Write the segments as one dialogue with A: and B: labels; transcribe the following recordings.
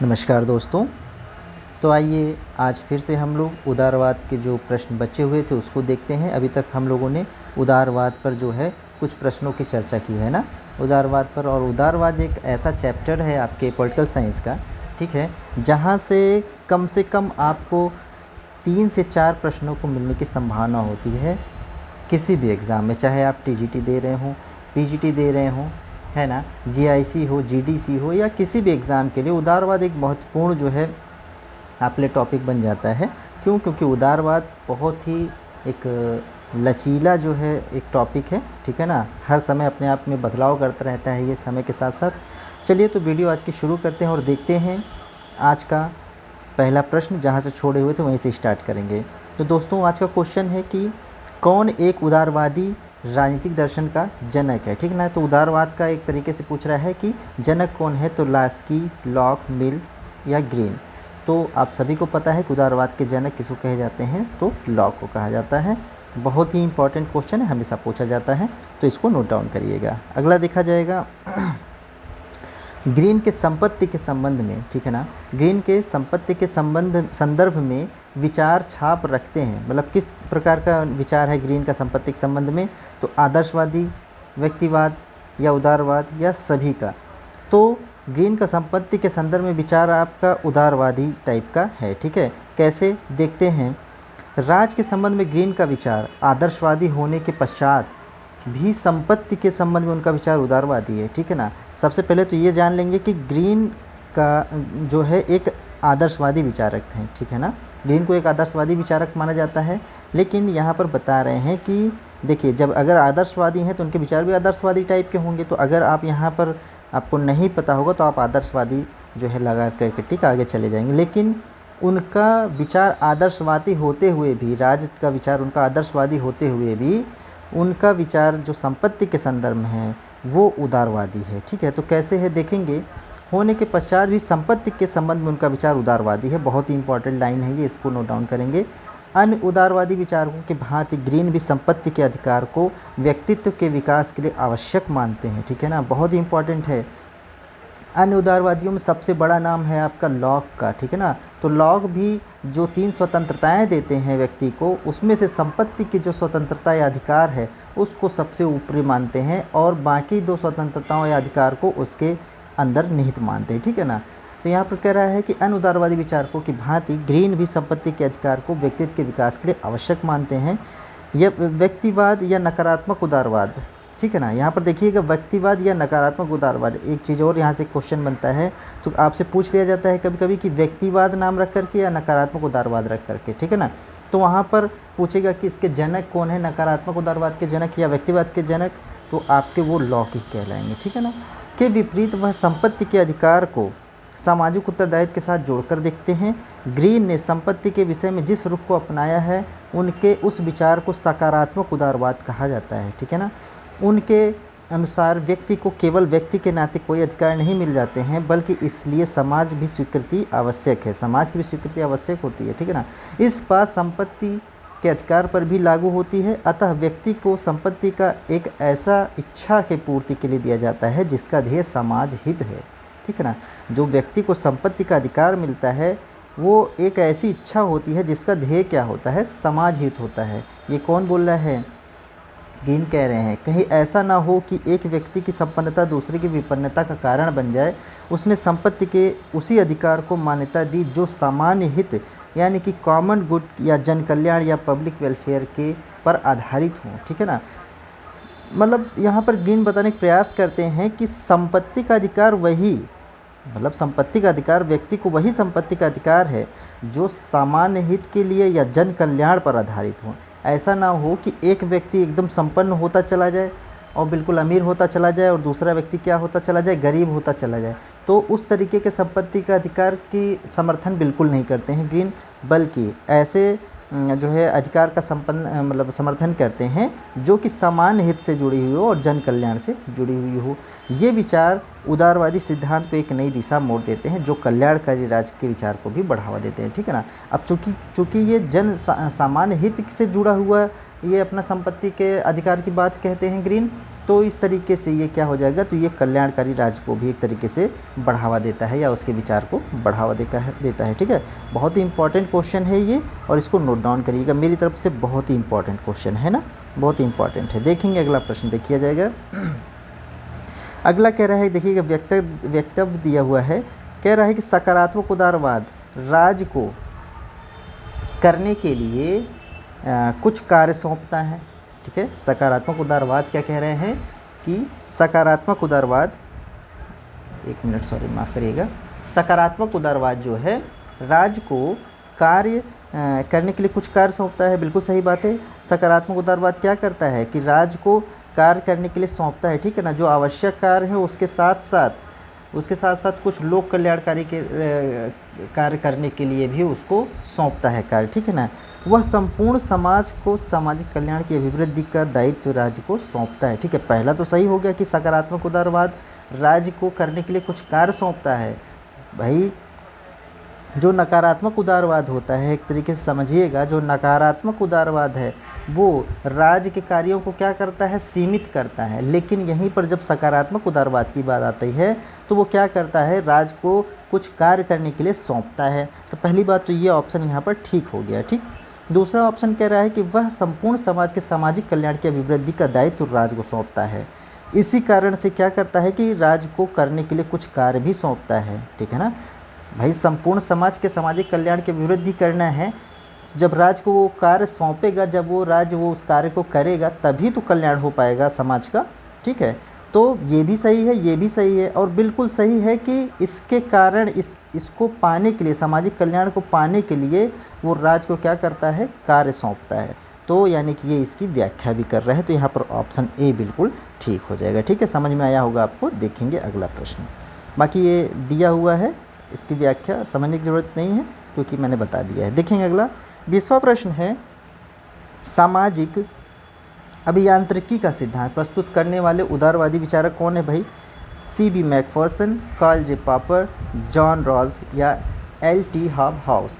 A: नमस्कार दोस्तों। तो आइए आज फिर से हम लोग उदारवाद के जो प्रश्न बचे हुए थे उसको देखते हैं। अभी तक हम लोगों ने उदारवाद पर जो है कुछ प्रश्नों की चर्चा की है ना, उदारवाद पर। और उदारवाद एक ऐसा चैप्टर है आपके पॉलिटिकल साइंस का, ठीक है, जहाँ से कम आपको 3 से 4 प्रश्नों को मिलने की संभावना होती है किसी भी एग्ज़ाम में, चाहे आप टीजीटी दे रहे हों, पीजीटी दे रहे हों, है ना, जीआईसी हो, जीडीसी हो, या किसी भी एग्ज़ाम के लिए उदारवाद एक महत्वपूर्ण जो है आपके लिए टॉपिक बन जाता है। क्यों? क्योंकि उदारवाद बहुत ही एक लचीला जो है एक टॉपिक है, ठीक है ना, हर समय अपने आप में बदलाव करता रहता है ये समय के साथ साथ। चलिए तो वीडियो आज की शुरू करते हैं और देखते हैं आज का पहला प्रश्न। जहाँ से छोड़े हुए थे वहीं से स्टार्ट करेंगे। तो दोस्तों आज का क्वेश्चन है कि कौन एक उदारवादी राजनीतिक दर्शन का जनक है, ठीक ना। तो उदारवाद का एक तरीके से पूछ रहा है कि जनक कौन है, तो लास्की, लॉक, मिल या ग्रीन। तो आप सभी को पता है कि उदारवाद के जनक किसको कहे जाते हैं, तो लॉक को कहा जाता है। बहुत ही इंपॉर्टेंट क्वेश्चन है, हमेशा पूछा जाता है, तो इसको नोट डाउन करिएगा। अगला देखा जाएगा ग्रीन के संपत्ति के संबंध में, ठीक है ना, ग्रीन के संपत्ति के संदर्भ में विचार छाप रखते हैं। मतलब किस प्रकार का विचार है ग्रीन का संपत्ति के संबंध में, तो आदर्शवादी, व्यक्तिवाद या उदारवाद या सभी का। तो ग्रीन का संपत्ति के संदर्भ में विचार आपका उदारवादी टाइप का है, ठीक है। कैसे देखते हैं, राज के संबंध में ग्रीन का विचार आदर्शवादी होने के पश्चात भी संपत्ति के संबंध में उनका विचार उदारवादी है, ठीक है ना। सबसे पहले तो ये जान लेंगे कि ग्रीन का जो है एक आदर्शवादी विचारक हैं, ठीक है ना। ग्रीन को एक आदर्शवादी विचारक माना जाता है, लेकिन यहाँ पर बता रहे हैं कि देखिए, जब अगर आदर्शवादी हैं तो उनके विचार भी आदर्शवादी टाइप के होंगे। तो अगर आप यहाँ पर आपको नहीं पता होगा तो आप आदर्शवादी जो है लगा करके ठीक आगे चले जाएंगे। लेकिन उनका विचार आदर्शवादी होते हुए भी, राज का विचार उनका आदर्शवादी होते हुए भी, उनका विचार जो संपत्ति के संदर्भ में है वो उदारवादी है, ठीक है। तो कैसे है देखेंगे, होने के पश्चात भी संपत्ति के संबंध में उनका विचार उदारवादी है। बहुत ही इंपॉर्टेंट लाइन है ये, इसको नोट डाउन करेंगे। अन्य उदारवादी विचारकों की भांति ग्रीन भी संपत्ति के अधिकार को व्यक्तित्व के विकास के लिए आवश्यक मानते हैं, ठीक है ना, बहुत ही इंपॉर्टेंट है। अन्य उदारवादियों में सबसे बड़ा नाम है आपका लॉक का, ठीक है ना। तो लॉक भी जो 3 स्वतंत्रताएं देते हैं व्यक्ति को, उसमें से संपत्ति की जो स्वतंत्रता या अधिकार है उसको सबसे ऊपरी मानते हैं, और बाकी 2 स्वतंत्रताओं या अधिकार को उसके अंदर निहित मानते हैं, ठीक है ना। तो यहाँ पर कह रहा है कि अन्य उदारवादी विचारकों की भांति ग्रीन भी संपत्ति के अधिकार को व्यक्तित्व के विकास के लिए आवश्यक मानते हैं। यह व्यक्तिवाद या नकारात्मक उदारवाद, ठीक है ना। यहाँ पर देखिएगा, व्यक्तिवाद या नकारात्मक उदारवाद, एक चीज़ और यहाँ से क्वेश्चन बनता है। तो आपसे पूछ लिया जाता है कभी कभी कि व्यक्तिवाद नाम रख करके या नकारात्मक उदारवाद रख करके, ठीक है ना। तो वहाँ पर पूछेगा कि इसके जनक कौन है, नकारात्मक उदारवाद के जनक या व्यक्तिवाद के जनक, तो आपके वो लॉक ही कहलाएंगे, ठीक है ना। के विपरीत वह संपत्ति के अधिकार को सामाजिक उत्तरदायित्व के साथ जोड़कर देखते हैं। ग्रीन ने संपत्ति के विषय में जिस रुख को अपनाया है उनके उस विचार को सकारात्मक उदारवाद कहा जाता है, ठीक है ना। उनके अनुसार व्यक्ति को केवल व्यक्ति के नाते कोई अधिकार नहीं मिल जाते हैं, बल्कि इसलिए समाज भी स्वीकृति आवश्यक है, समाज की भी स्वीकृति आवश्यक होती है, ठीक है ना। इस बात संपत्ति के अधिकार पर भी लागू होती है। अतः व्यक्ति को संपत्ति का एक ऐसा इच्छा के पूर्ति के लिए दिया जाता है जिसका ध्येय समाज हित है, ठीक है ना। जो व्यक्ति को संपत्ति का अधिकार मिलता है वो एक ऐसी इच्छा होती है जिसका ध्येय क्या होता है, समाज हित होता है। ये कौन बोल रहा है, ग्रीन कह रहे हैं। कहीं ऐसा ना हो कि एक व्यक्ति की संपन्नता दूसरे की विपन्नता का कारण बन जाए। उसने संपत्ति के उसी अधिकार को मान्यता दी जो सामान्य हित यानी कि कॉमन गुड या जन कल्याण या पब्लिक वेलफेयर के पर आधारित हो, ठीक है ना। मतलब यहाँ पर ग्रीन बताने का प्रयास करते हैं कि संपत्ति का अधिकार वही, मतलब संपत्ति का अधिकार व्यक्ति को वही संपत्ति का अधिकार है जो सामान्य हित के लिए या जन कल्याण पर आधारित हो। ऐसा ना हो कि एक व्यक्ति एकदम संपन्न होता चला जाए और बिल्कुल अमीर होता चला जाए और दूसरा व्यक्ति क्या होता चला जाए, गरीब होता चला जाए। तो उस तरीके के संपत्ति का अधिकार की समर्थन बिल्कुल नहीं करते हैं ग्रीन, बल्कि ऐसे जो है अधिकार का मतलब समर्थन करते हैं जो कि सामान्य हित से जुड़ी हुई हो और जन कल्याण से जुड़ी हुई हो। ये विचार उदारवादी सिद्धांत को एक नई दिशा मोड़ देते हैं जो कल्याणकारी राज्य के विचार को भी बढ़ावा देते हैं, ठीक है ना। अब चूँकि ये सामान्य हित से जुड़ा हुआ ये अपना संपत्ति के अधिकार की बात कहते हैं ग्रीन, तो इस तरीके से ये क्या हो जाएगा, तो ये कल्याणकारी राज्य को भी एक तरीके से बढ़ावा देता है या उसके विचार को बढ़ावा देता है। ठीक है, बहुत ही इंपॉर्टेंट क्वेश्चन है ये, और इसको नोट डाउन करिएगा, मेरी तरफ से बहुत ही इंपॉर्टेंट क्वेश्चन है ना, बहुत ही इंपॉर्टेंट है। देखेंगे अगला प्रश्न, देखिए जाएगा। अगला कह रहा है, देखिएगा वक्तव्य दिया हुआ है, कह रहा है कि सकारात्मक उदारवाद राज्य को करने के लिए कुछ कार्य सौंपता है। ठीक है, सकारात्मक उदारवाद क्या कह रहे हैं कि सकारात्मक उदारवाद, एक मिनट सॉरी माफ़ करिएगा, सकारात्मक उदारवाद जो है राज्य को कार्य करने के लिए कुछ कार्य सौंपता है। बिल्कुल सही बात है, सकारात्मक उदारवाद क्या करता है कि राज्य को कार्य करने के लिए सौंपता है। ठीक है ना, जो आवश्यक कार्य है उसके साथ साथ कुछ लोक कल्याणकारी के कार्य करने के लिए भी उसको सौंपता है कार्य। ठीक है ना, वह संपूर्ण समाज को सामाजिक कल्याण की अभिवृद्धि का दायित्व राज्य को सौंपता है। ठीक है, पहला तो सही हो गया कि सकारात्मक उदारवाद राज्य को करने के लिए कुछ कार्य सौंपता है। भाई जो नकारात्मक उदारवाद होता है, एक तरीके से समझिएगा, जो नकारात्मक उदारवाद है वो राज्य के कार्यों को क्या करता है, सीमित करता है। लेकिन यहीं पर जब सकारात्मक उदारवाद की बात आती है तो वो क्या करता है, राज्य को कुछ कार्य करने के लिए सौंपता है। तो पहली बात तो ये ऑप्शन यहाँ पर ठीक हो गया। ठीक, दूसरा ऑप्शन कह रहा है कि वह संपूर्ण समाज के सामाजिक कल्याण की अभिवृद्धि का दायित्व राज्य को सौंपता है। इसी कारण से क्या करता है कि राज्य को करने के लिए कुछ कार्य भी सौंपता है। ठीक है ना भाई, संपूर्ण समाज के सामाजिक कल्याण की अभिवृद्धि करना है, जब राज्य को वो कार्य सौंपेगा, जब वो राज्य वो उस कार्य को करेगा तभी तो कल्याण हो पाएगा समाज का। ठीक है, तो ये भी सही है, ये भी सही है, और बिल्कुल सही है कि इसके कारण इसको पाने के लिए, सामाजिक कल्याण को पाने के लिए वो राज्य को क्या करता है, कार्य सौंपता है। तो यानी कि ये इसकी व्याख्या भी कर रहे हैं, तो यहाँ पर ऑप्शन ए बिल्कुल ठीक हो जाएगा। ठीक है, समझ में आया होगा आपको। देखेंगे अगला प्रश्न, बाकी ये दिया हुआ है, इसकी व्याख्या समझने की ज़रूरत नहीं है क्योंकि मैंने बता दिया है। देखेंगे अगला 20वां प्रश्न है, सामाजिक अभियांत्रिकी का सिद्धांत प्रस्तुत करने वाले उदारवादी विचारक कौन है भाई? C.B. मैकफर्सन, कार्ल जे पॉपर, जॉन रॉल्स या L.T. हॉबहाउस।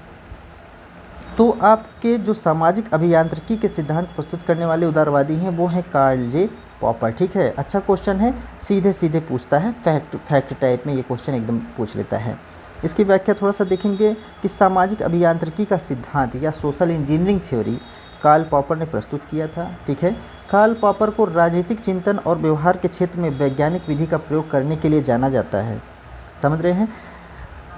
A: तो आपके जो सामाजिक अभियांत्रिकी के सिद्धांत प्रस्तुत करने वाले उदारवादी हैं वो हैं कार्ल जे पॉपर। ठीक है, अच्छा क्वेश्चन है, सीधे सीधे पूछता है, फैक्ट टाइप में ये क्वेश्चन एकदम पूछ लेता है। इसकी व्याख्या थोड़ा सा देखेंगे कि सामाजिक अभियांत्रिकी का सिद्धांत या social engineering theory Karl Popper ने प्रस्तुत किया था। ठीक है, कार्ल पॉपर को राजनीतिक चिंतन और व्यवहार के क्षेत्र में वैज्ञानिक विधि का प्रयोग करने के लिए जाना जाता है। समझ रहे हैं?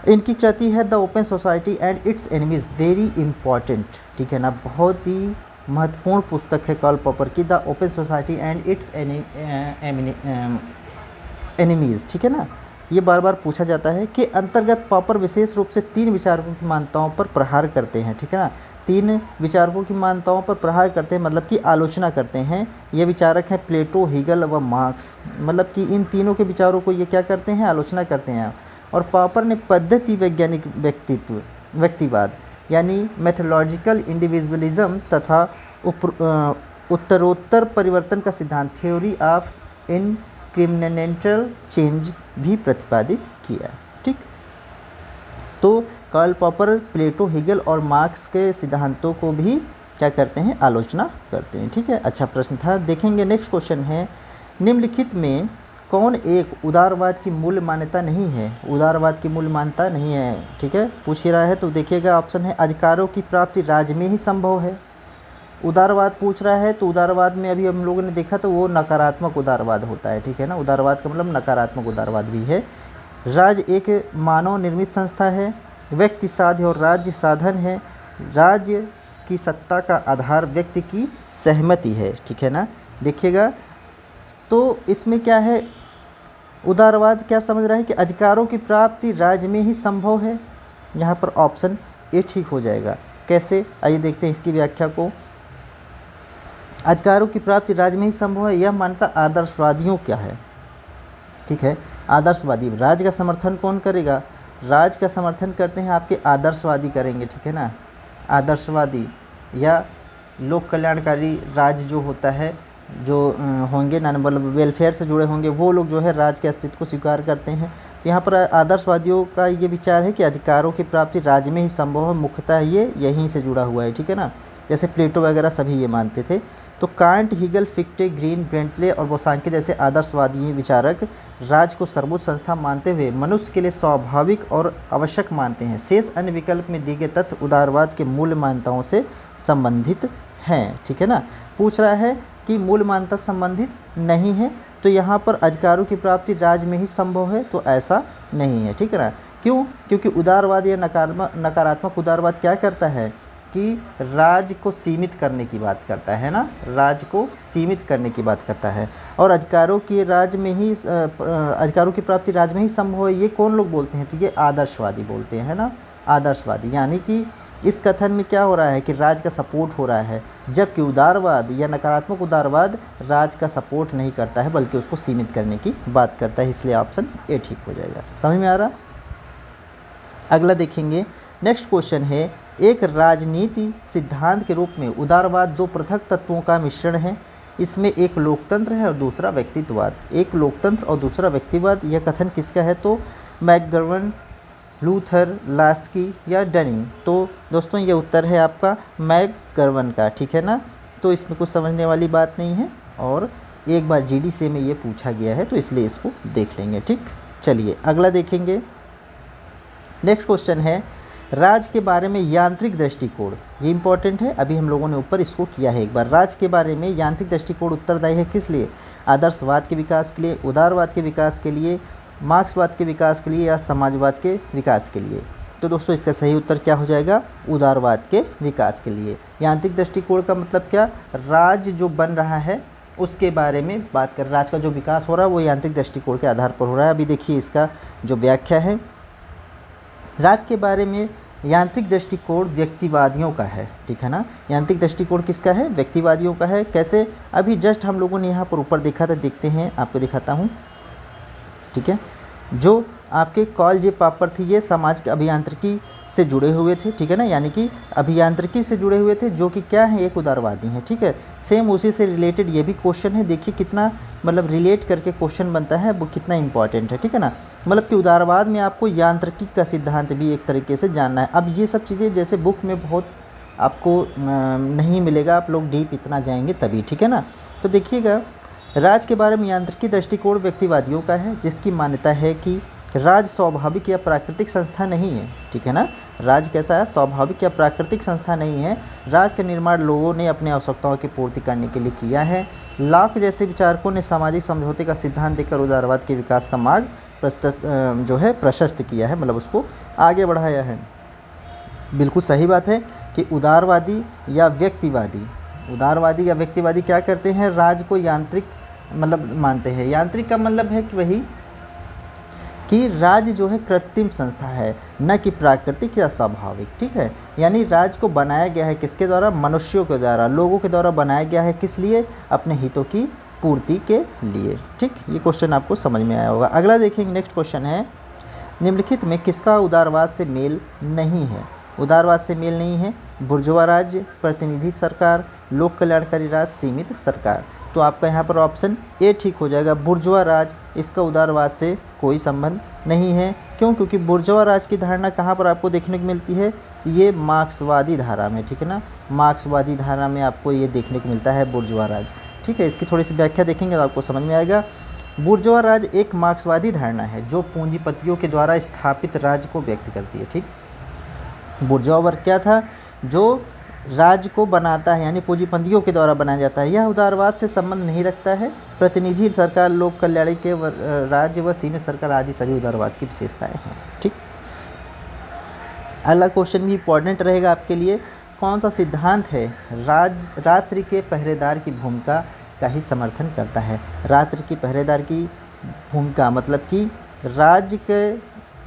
A: इनकी कृति है the open society and it's enemies, very important. ठीक है ना, बहुत ही महत्वपूर्ण पुस्तक है कार्ल पॉपर की, the open society and it's enemies. ठीक है ना, ये बार बार पूछा जाता है कि अंतर्गत पॉपर विशेष रूप से 3 विचारकों की मान्यताओं पर प्रहार करते हैं। ठीक है ना, 3 विचारकों की मान्यताओं पर प्रहार करते हैं, मतलब कि आलोचना करते हैं। ये विचारक हैं प्लेटो, हीगल व मार्क्स, मतलब कि इन तीनों के विचारों को ये क्या करते हैं, आलोचना करते हैं। और पॉपर ने पद्धति वैज्ञानिक व्यक्तिवाद यानी मेथोलॉजिकल इंडिविजुअलिज्म तथा उत्तरोत्तर परिवर्तन का सिद्धांत, थ्योरी ऑफ इनक्रिमिनेंटल चेंज भी प्रतिपादित किया। ठीक, तो कार्ल पॉपर प्लेटो, हीगल और मार्क्स के सिद्धांतों को भी क्या करते हैं, आलोचना करते हैं। ठीक है, अच्छा प्रश्न था। देखेंगे नेक्स्ट क्वेश्चन है, निम्नलिखित में कौन एक उदारवाद की मूल मान्यता नहीं है? उदारवाद की मूल मान्यता नहीं है। ठीक है, पूछ ही रहा है, तो देखिएगा ऑप्शन है अधिकारों की प्राप्ति राज्य में ही संभव है। उदारवाद पूछ रहा है, तो उदारवाद में अभी हम लोगों ने देखा तो वो नकारात्मक उदारवाद होता है। ठीक है ना, उदारवाद का मतलब नकारात्मक उदारवाद भी है। राज्य एक मानव निर्मित संस्था है, व्यक्ति साध्य और राज्य साधन है, राज्य की सत्ता का आधार व्यक्ति की सहमति है। ठीक है ना, देखिएगा तो इसमें क्या है, उदारवाद क्या समझ रहा है कि अधिकारों की प्राप्ति राज्य में ही संभव है। यहाँ पर ऑप्शन ए ठीक हो जाएगा। कैसे, आइए देखते हैं इसकी व्याख्या को। अधिकारों की प्राप्ति राज्य में ही संभव है, यह मान्यता आदर्शवादियों क्या है? ठीक है, आदर्शवादी, राज्य का समर्थन कौन करेगा? राज्य का समर्थन करते हैं आपके आदर्शवादी करेंगे। ठीक है ना, आदर्शवादी या लोक कल्याणकारी राज्य जो होता है, जो होंगे ना, मतलब वेलफेयर से जुड़े होंगे, वो लोग जो है राज्य के अस्तित्व को स्वीकार करते हैं। तो यहाँ पर आदर्शवादियों का ये विचार है कि अधिकारों की प्राप्ति राज्य में ही संभव है, मुख्यतः ये यहीं से जुड़ा हुआ है। ठीक है ना, जैसे प्लेटो वगैरह सभी ये मानते थे। तो कांट, हीगल, फिक्टे, ग्रीन, ब्रेंटले और बोसांके जैसे आदर्शवादी विचारक राज को सर्वोच्च संस्था मानते हुए मनुष्य के लिए स्वाभाविक और आवश्यक मानते हैं। शेष अन्य विकल्प में दिए गए तथ्य उदारवाद के मूल मान्यताओं से संबंधित हैं। ठीक है ना। पूछ रहा है कि मूल मान्यता संबंधित नहीं है, तो यहाँ पर अधिकारों की प्राप्ति राज में ही संभव है, तो ऐसा नहीं है। ठीक है ना। क्यों? क्योंकि उदारवाद या नकारात्मक उदारवाद क्या करता है कि राज को सीमित करने की बात करता है ना, राज को सीमित करने की बात करता है। और अधिकारों की प्राप्ति राज में ही संभव है, ये कौन लोग बोलते हैं? तो ये आदर्शवादी बोलते हैं ना, आदर्शवादी। यानी कि इस कथन में क्या हो रहा है कि राज का सपोर्ट हो रहा है, जबकि उदारवाद या नकारात्मक उदारवाद राज का सपोर्ट नहीं करता है बल्कि उसको सीमित करने की बात करता है। इसलिए ऑप्शन ए ठीक हो जाएगा। समझ में आ रहा? अगला देखेंगे, नेक्स्ट क्वेश्चन है, एक राजनीति सिद्धांत के रूप में उदारवाद दो पृथक तत्वों का मिश्रण है। इसमें एक लोकतंत्र है और दूसरा व्यक्तित्ववाद। एक लोकतंत्र और दूसरा व्यक्तिवाद, यह कथन किसका है? तो मैकगवर्न, लूथर, लास्की या डनिंग। तो दोस्तों ये उत्तर है आपका मैकगवर्न का। ठीक है ना। तो इसमें कुछ समझने वाली बात नहीं है और एक बार जीडीसी में ये पूछा गया है, तो इसलिए इसको देख लेंगे। ठीक, चलिए अगला देखेंगे। नेक्स्ट क्वेश्चन है, राज के बारे में यांत्रिक दृष्टिकोण। ये इंपॉर्टेंट है, अभी हम लोगों ने ऊपर इसको किया है एक बार। राज के बारे में यांत्रिक दृष्टिकोण उत्तरदायी है किस लिए? आदर्शवाद के विकास के लिए, उदारवाद के विकास के लिए, मार्क्सवाद के विकास के लिए या समाजवाद के विकास के लिए? तो दोस्तों इसका सही उत्तर क्या हो जाएगा? उदारवाद के विकास के लिए। यांत्रिक दृष्टिकोण का मतलब क्या? राज जो बन रहा है उसके बारे में बात कर, राज का जो विकास हो रहा है वो यांत्रिक दृष्टिकोण के आधार पर हो रहा है। अभी देखिए इसका जो व्याख्या है, राज के बारे में यांत्रिक दृष्टिकोण व्यक्तिवादियों का है। ठीक है ना। यांत्रिक दृष्टिकोण किसका है? व्यक्तिवादियों का है। कैसे? अभी जस्ट हम लोगों ने यहाँ पर ऊपर देखा था, देखते हैं, आपको दिखाता हूँ। ठीक है, जो आपके कॉल जे पापर थी ये समाज के अभियांत्रिकी से जुड़े हुए थे। ठीक है ना, यानी कि अभियांत्रिकी से जुड़े हुए थे, जो कि क्या है? एक उदारवादी हैं। ठीक है, सेम उसी से रिलेटेड ये भी क्वेश्चन है। देखिए कितना मतलब रिलेट करके क्वेश्चन बनता है, वो कितना इंपॉर्टेंट है। ठीक है ना। मतलब कि उदारवाद में आपको यांत्रिकी का सिद्धांत भी एक तरीके से जानना है। अब ये सब चीज़ें जैसे बुक में बहुत आपको नहीं मिलेगा, आप लोग डीप इतना जाएंगे तभी। ठीक है ना। तो देखिएगा, राज के बारे में यांत्रिकी दृष्टिकोण व्यक्तिवादियों का है, जिसकी मान्यता है कि राज स्वाभाविक या प्राकृतिक संस्था नहीं है। ठीक है ना। राज कैसा है? स्वाभाविक या प्राकृतिक संस्था नहीं है। राज का निर्माण लोगों ने अपनी आवश्यकताओं की पूर्ति करने के लिए किया है। लॉक जैसे विचारकों ने सामाजिक समझौते का सिद्धांत देकर उदारवाद के विकास का मार्ग प्रशस्त किया है, मतलब उसको आगे बढ़ाया है। बिल्कुल सही बात है कि उदारवादी या व्यक्तिवादी क्या करते हैं? राज को यांत्रिक मतलब मानते हैं। यांत्रिक का मतलब है कि वही कि राज जो है कृत्रिम संस्था है, न कि प्राकृतिक या स्वाभाविक। ठीक है, यानी राज को बनाया गया है किसके द्वारा? मनुष्यों के द्वारा, लोगों के द्वारा बनाया गया है। किस लिए? अपने हितों की पूर्ति के लिए। ठीक, ये क्वेश्चन आपको समझ में आया होगा। अगला देखेंगे, नेक्स्ट क्वेश्चन है, निम्नलिखित में किसका उदारवाद से मेल नहीं है? उदारवाद से मेल नहीं है, बुर्जुआ राज्य, प्रतिनिधि सरकार, लोक कल्याणकारी राज, सीमित सरकार। तो आपका यहाँ पर ऑप्शन ए ठीक हो जाएगा। बुर्जुआ राज, इसका उदारवाद से कोई संबंध नहीं है। क्यों? क्योंकि बुर्जुआ राज की धारणा कहाँ पर आपको देखने को मिलती है? ये मार्क्सवादी धारा में। ठीक है ना, मार्क्सवादी धारा में आपको ये देखने को मिलता है बुर्जुआ राज। ठीक है, इसकी थोड़ी सी व्याख्या देखेंगे तो आपको समझ में आएगा। बुर्जुआ राज एक मार्क्सवादी धारणा है जो पूंजीपतियों के द्वारा स्थापित राज्य को व्यक्त करती है। ठीक, बुर्जुआ वर्ग क्या था? जो राज्य को बनाता है, यानी पूंजीपतियों के द्वारा बनाया जाता है। यह उदारवाद से संबंध नहीं रखता है। प्रतिनिधि सरकार, लोक कल्याण के राज्य व सीमित सरकार आदि सभी उदारवाद की विशेषताएं हैं। ठीक, अगला क्वेश्चन भी इंपॉर्टेंट रहेगा आपके लिए। कौन सा सिद्धांत है रात्रि के पहरेदार की भूमिका का ही समर्थन करता है? रात्रि की पहरेदार की भूमिका मतलब कि राज्य के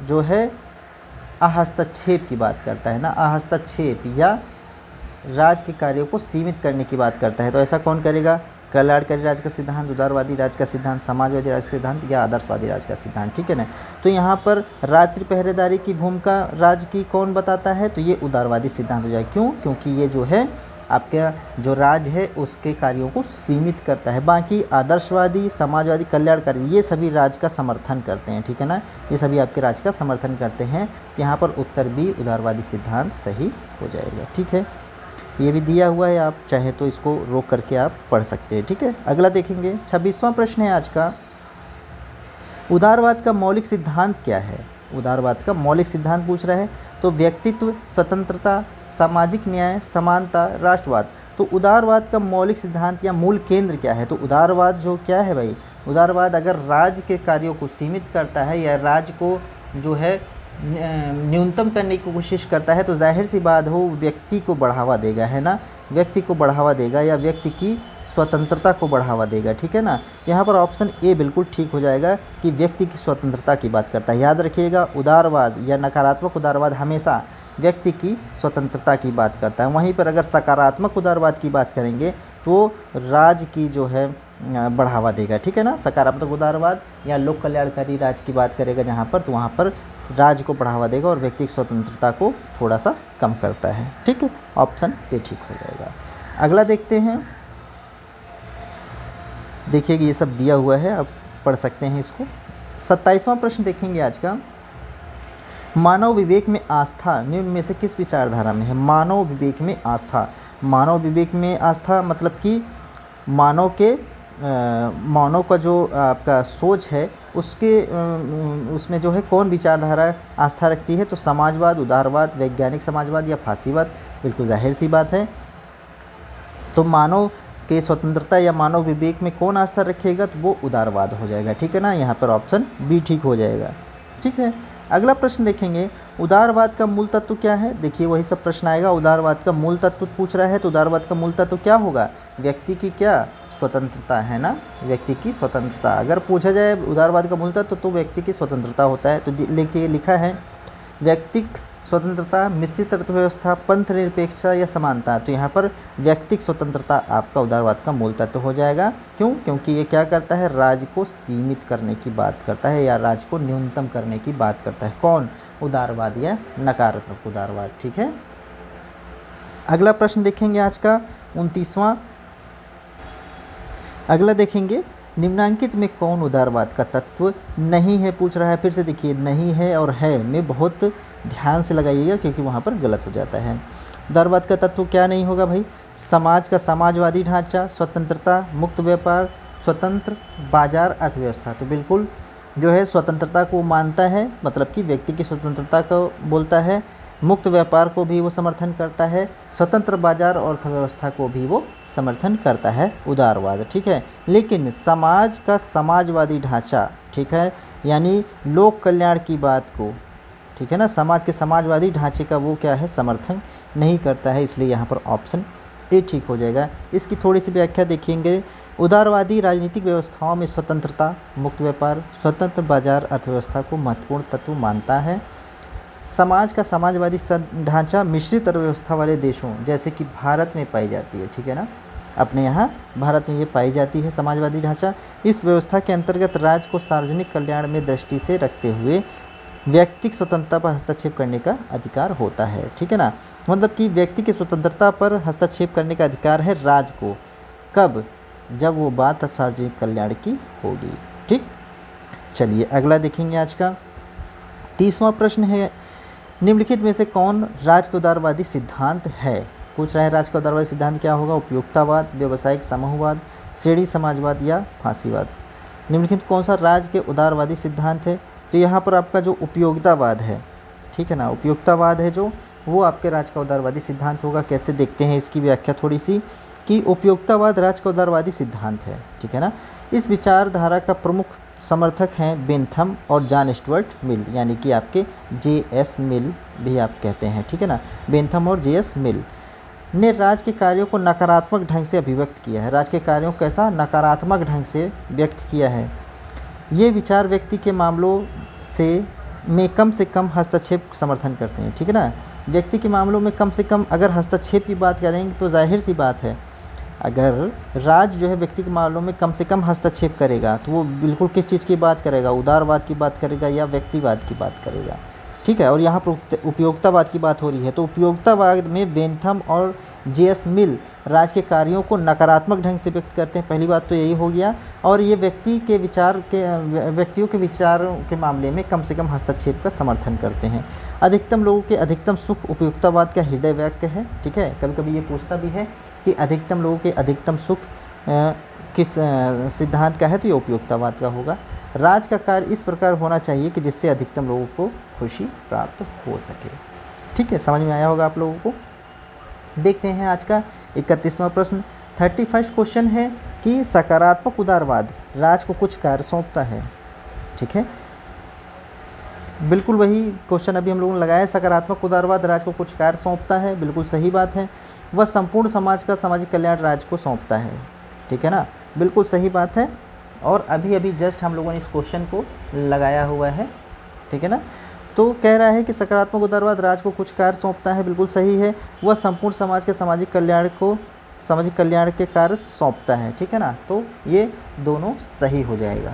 A: जो है हस्तक्षेप की बात करता है ना, हस्तक्षेप या राज के कार्यों को सीमित करने की बात करता है। तो ऐसा कौन करेगा? कल्याणकारी राज का सिद्धांत, उदारवादी राज का सिद्धांत, समाजवादी राज का सिद्धांत या आदर्शवादी राज का सिद्धांत। ठीक है ना। तो यहाँ पर रात्रि पहरेदारी की भूमिका राज की कौन बताता है? तो ये उदारवादी सिद्धांत हो जाएगा। क्यों? क्योंकि ये जो है आपका जो राज है उसके कार्यों को सीमित करता है। बाकी आदर्शवादी, समाजवादी, कल्याणकारी ये सभी राज का समर्थन करते हैं। ठीक है ना, ये सभी आपके राज का समर्थन करते हैं। यहाँ पर उत्तर भी उदारवादी सिद्धांत सही हो जाएगा। ठीक है, ये भी दिया हुआ है, आप चाहे तो इसको रोक करके आप पढ़ सकते हैं। ठीक है, अगला देखेंगे 26वां प्रश्न है आज का, उदारवाद का मौलिक सिद्धांत क्या है। उदारवाद का मौलिक सिद्धांत पूछ रहा है, तो व्यक्तित्व, स्वतंत्रता, सामाजिक न्याय, समानता, राष्ट्रवाद। तो उदारवाद का मौलिक सिद्धांत या मूल केंद्र क्या है। तो उदारवाद जो क्या है भाई, उदारवाद अगर राज्य के कार्यों को सीमित करता है या राज्य को जो है न्यूनतम करने की कोशिश करता है, तो जाहिर सी बात हो व्यक्ति को बढ़ावा देगा, है ना, व्यक्ति को बढ़ावा देगा या व्यक्ति की स्वतंत्रता को बढ़ावा देगा। ठीक है ना, यहाँ पर ऑप्शन ए बिल्कुल ठीक हो जाएगा कि व्यक्ति की स्वतंत्रता की बात करता है। याद रखिएगा, उदारवाद या नकारात्मक उदारवाद हमेशा व्यक्ति की स्वतंत्रता की बात करता है। वहीं पर अगर सकारात्मक उदारवाद की बात करेंगे तो राज्य की जो है बढ़ावा देगा। ठीक है ना, सकारात्मक उदारवाद या लोक कल्याणकारी राज्य की बात करेगा जहाँ पर, तो वहाँ पर राज्य को बढ़ावा देगा और व्यक्ति की स्वतंत्रता को थोड़ा सा कम करता है। ठीक है, ऑप्शन ए ठीक हो जाएगा। अगला देखते हैं, देखिए ये सब दिया हुआ है, आप पढ़ सकते हैं इसको। 27वां प्रश्न देखेंगे आज का, मानव विवेक में आस्था निम्न में से किस विचारधारा में है। मानव विवेक में आस्था, मानव विवेक में आस्था मतलब कि मानव के मानव का जो आपका सोच है उसके उसमें जो है कौन विचारधारा आस्था रखती है। तो समाजवाद, उदारवाद, वैज्ञानिक समाजवाद या फासीवाद। बिल्कुल जाहिर सी बात है, तो मानव के स्वतंत्रता या मानव विवेक में कौन आस्था रखेगा, तो वो उदारवाद हो जाएगा। ठीक है ना, यहाँ पर ऑप्शन बी ठीक हो जाएगा। ठीक है, अगला प्रश्न देखेंगे, उदारवाद का मूल तत्व क्या है। देखिए वही सब प्रश्न आएगा, उदारवाद का मूल तत्व पूछ रहा है, तो उदारवाद का मूल तत्व क्या होगा, व्यक्ति की क्या स्वतंत्रता, है ना, व्यक्ति की स्वतंत्रता। अगर पूछा जाए उदारवाद का मूल तत्व तो व्यक्ति की स्वतंत्रता होता है। तो देखिए लिखा है व्यक्तिक स्वतंत्रता, मिश्रित अर्थव्यवस्था, पंथ निरपेक्षता या समानता। तो यहाँ पर व्यक्तिक स्वतंत्रता आपका उदारवाद का मूल तत्व हो जाएगा। क्यों, क्योंकि ये क्या करता है, राज्य को सीमित करने की बात करता है या राज्य को न्यूनतम करने की बात करता है। कौन, उदारवाद या नकारात्मक उदारवाद। ठीक है, अगला प्रश्न देखेंगे आज का 29वां। अगला देखेंगे, निम्नांकित में कौन उदारवाद का तत्व नहीं है पूछ रहा है। फिर से देखिए, नहीं है और है में बहुत ध्यान से लगाइएगा क्योंकि वहाँ पर गलत हो जाता है। उदारवाद का तत्व क्या नहीं होगा भाई, समाज का समाजवादी ढांचा, स्वतंत्रता, मुक्त व्यापार, स्वतंत्र बाजार अर्थव्यवस्था। तो बिल्कुल जो है स्वतंत्रता को मानता है, मतलब कि व्यक्ति की स्वतंत्रता को बोलता है, मुक्त व्यापार को भी वो समर्थन करता है, स्वतंत्र बाजार और अर्थव्यवस्था को भी वो समर्थन करता है उदारवाद। ठीक है, लेकिन समाज का समाजवादी ढांचा, ठीक है, यानी लोक कल्याण की बात को, ठीक है ना, समाज के समाजवादी ढांचे का वो क्या है, समर्थन नहीं करता है। इसलिए यहाँ पर ऑप्शन ए ठीक हो जाएगा। इसकी थोड़ी सी व्याख्या देखेंगे, उदारवादी राजनीतिक व्यवस्थाओं में स्वतंत्रता, मुक्त व्यापार, स्वतंत्र बाजार अर्थव्यवस्था को महत्वपूर्ण तत्व मानता है। समाज का समाजवादी ढांचा मिश्रित अर्थव्यवस्था वाले देशों जैसे कि भारत में पाई जाती है। ठीक है ना, अपने यहाँ भारत में ये पाई जाती है समाजवादी ढांचा। इस व्यवस्था के अंतर्गत राज्य को सार्वजनिक कल्याण में दृष्टि से रखते हुए व्यक्तिक स्वतंत्रता पर हस्तक्षेप करने का अधिकार होता है। ठीक है ना, मतलब कि व्यक्ति की स्वतंत्रता पर हस्तक्षेप करने का अधिकार है राज्य को। कब, जब वो बात सार्वजनिक कल्याण की होगी। ठीक, चलिए अगला देखेंगे आज का 30वां प्रश्न है, निम्नलिखित में से कौन राज्य का उदारवादी सिद्धांत है। पूछ रहा है राज्य का उदारवादी सिद्धांत क्या होगा, उपयोक्तावाद, व्यावसायिक समूहवाद, श्रेणी समाजवाद या फांसीवाद। निम्नलिखित कौन सा राज्य के उदारवादी सिद्धांत है। तो यहाँ पर आपका जो उपयोगितावाद है, ठीक है ना, उपयोगितावाद है जो, वो आपके राज्य का उदारवादी सिद्धांत होगा। कैसे देखते हैं इसकी व्याख्या थोड़ी सी, कि उपयोगितावाद राज्य का उदारवादी सिद्धांत है। ठीक है ना, इस विचारधारा का प्रमुख समर्थक हैं बेंथम और जॉन स्टुअर्ट मिल, यानी कि आपके जे.एस. मिल भी आप कहते हैं। ठीक है ना, बेंथम और जे.एस. मिल ने राज्य के कार्यों को नकारात्मक ढंग से अभिव्यक्त किया है। राज्य के कार्यों को कैसा, नकारात्मक ढंग से व्यक्त किया है। ये विचार व्यक्ति के मामलों में कम से कम हस्तक्षेप समर्थन करते हैं। ठीक है ना, व्यक्ति के मामलों में कम से कम अगर हस्तक्षेप की बात करेंगे तो जाहिर सी बात है, अगर राज्य जो है व्यक्ति के मामलों में कम से कम हस्तक्षेप करेगा तो वो बिल्कुल किस चीज़ की बात करेगा, उदारवाद की बात करेगा या व्यक्तिवाद की बात करेगा। ठीक है, और यहाँ पर उपयोगितावाद की बात हो रही है, तो उपयोगितावाद में बेंथम और J.S. मिल राज के कार्यों को नकारात्मक ढंग से व्यक्त करते हैं। पहली बात तो यही हो गया। और ये व्यक्तियों के विचारों के मामले में कम से कम हस्तक्षेप का समर्थन करते हैं। अधिकतम लोगों के अधिकतम सुख उपयुक्तवाद का हृदय वाक्य है। ठीक है, कभी कभी ये पूछता भी है कि अधिकतम लोगों के अधिकतम सुख किस सिद्धांत का है, तो ये उपयुक्तवाद का होगा। राज का कार्य इस प्रकार होना चाहिए कि जिससे अधिकतम लोगों को खुशी प्राप्त हो सके। ठीक है, समझ में आया होगा आप लोगों को। देखते हैं आज का 31वां प्रश्न। 31st क्वेश्चन है कि सकारात्मक उदारवाद राज को कुछ कार्य सौंपता है। ठीक है, बिल्कुल वही क्वेश्चन अभी हम लोगों ने लगाया है। सकारात्मक उदारवाद राज को कुछ कार्य सौंपता है, बिल्कुल सही बात है। वह संपूर्ण समाज का सामाजिक कल्याण राज को सौंपता है। ठीक है ना, बिल्कुल सही बात है। और अभी अभी जस्ट हम लोगों ने इस क्वेश्चन को लगाया हुआ है। ठीक है ना, तो कह रहा है कि सकारात्मक उदारवाद राज को कुछ कार्य सौंपता है, बिल्कुल सही है। वह संपूर्ण समाज के सामाजिक कल्याण के कार्य सौंपता है। ठीक है ना, तो ये दोनों सही हो जाएगा।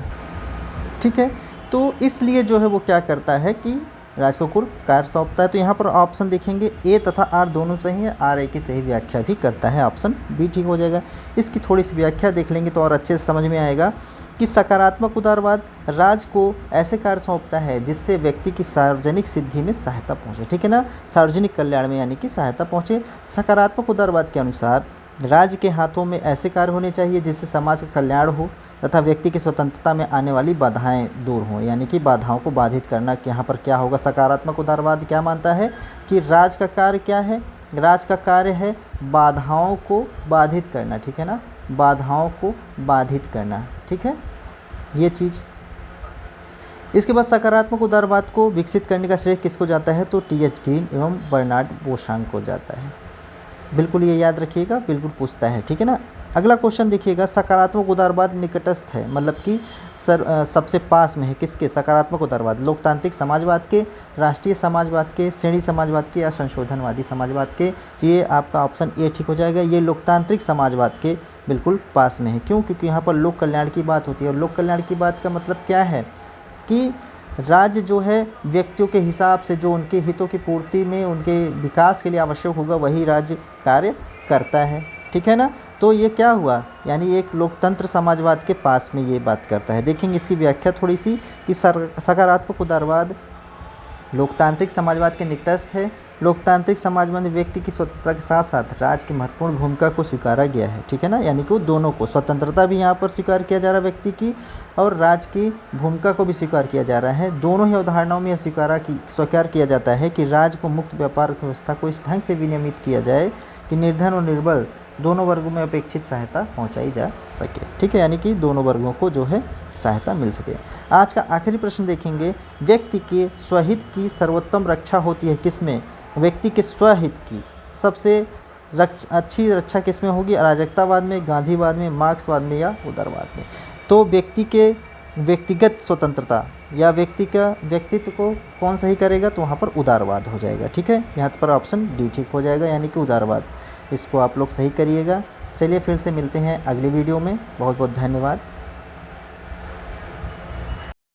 A: ठीक है, तो इसलिए जो है वो क्या करता है कि राज को कुल कार्य सौंपता है। तो यहाँ पर ऑप्शन देखेंगे ए तथा आर दोनों सही है। आर ए की सही व्याख्या भी करता है, ऑप्शन बी ठीक हो जाएगा। इसकी थोड़ी सी व्याख्या देख लेंगे तो और अच्छे से समझ में आएगा कि सकारात्मक उदारवाद राज को ऐसे कार्य सौंपता है जिससे व्यक्ति की सार्वजनिक सिद्धि में सहायता पहुँचे। ठीक है ना, सार्वजनिक कल्याण में यानी कि सहायता पहुँचे। सकारात्मक उदारवाद के अनुसार राज्य के हाथों में ऐसे कार्य होने चाहिए जिससे समाज का कल्याण हो तथा व्यक्ति की स्वतंत्रता में आने वाली बाधाएं दूर हों, यानी कि बाधाओं को बाधित करना। कि यहाँ पर क्या होगा, सकारात्मक उदारवाद क्या मानता है कि राज का कार्य क्या है, राज का कार्य है बाधाओं को बाधित करना। ठीक है ना, बाधाओं को बाधित करना। ठीक है, ये चीज़। इसके बाद सकारात्मक उदारवाद को विकसित करने का श्रेय किसको जाता है, तो T.H. ग्रीन एवं बर्नार्ड बोशांग को जाता है। बिल्कुल ये याद रखिएगा, बिल्कुल पूछता है। ठीक है ना, अगला क्वेश्चन देखिएगा। सकारात्मक उदारवाद निकटस्थ है, मतलब कि सबसे पास में है किसके, सकारात्मक उदारवाद लोकतांत्रिक समाजवाद के, राष्ट्रीय समाजवाद के, श्रेणी समाजवाद के या संशोधनवादी समाजवाद के। तो ये आपका ऑप्शन ए ठीक हो जाएगा। ये लोकतांत्रिक समाजवाद के बिल्कुल पास में है। क्यों, क्योंकि यहाँ पर लोक कल्याण की बात होती है। और लोक कल्याण की बात का मतलब क्या है कि राज्य जो है व्यक्तियों के हिसाब से जो उनके हितों की पूर्ति में उनके विकास के लिए आवश्यक होगा वही राज्य कार्य करता है। ठीक है ना, तो ये क्या हुआ, यानी एक लोकतंत्र समाजवाद के पास में ये बात करता है। देखेंगे इसकी व्याख्या थोड़ी सी कि सकारात्मक उदारवाद लोकतांत्रिक समाजवाद के निकटस्थ है। लोकतांत्रिक समाजवाद में व्यक्ति की स्वतंत्रता के साथ साथ राज्य की महत्वपूर्ण भूमिका को स्वीकारा गया है। ठीक है ना, यानी कि दोनों को, स्वतंत्रता भी यहाँ पर स्वीकार किया जा रहा है व्यक्ति की, और राज्य की भूमिका को भी स्वीकार किया जा रहा है। दोनों ही अवधारणाओं में स्वीकार किया जाता है कि राज्य को मुक्त व्यापार अर्थव्यवस्था को इस ढंग से विनियमित किया जाए कि निर्धन और निर्बल दोनों वर्गों में अपेक्षित सहायता पहुँचाई जा सके। ठीक है, यानी कि दोनों वर्गों को जो है सहायता मिल सके। आज का आखिरी प्रश्न देखेंगे। व्यक्ति के स्वहित की सर्वोत्तम रक्षा होती है किसमें, व्यक्ति के स्वहित की सबसे अच्छी रक्षा किसमें होगी, अराजकतावाद में, गांधीवाद में, मार्क्सवाद में या उदारवाद में। तो व्यक्ति के व्यक्तिगत स्वतंत्रता या व्यक्तित्व को कौन सही करेगा, तो वहाँ पर उदारवाद हो जाएगा। ठीक है, यहाँ पर ऑप्शन डी ठीक हो जाएगा, यानी कि उदारवाद। इसको आप लोग सही करिएगा। चलिए फिर से मिलते हैं अगली वीडियो में। बहुत बहुत धन्यवाद।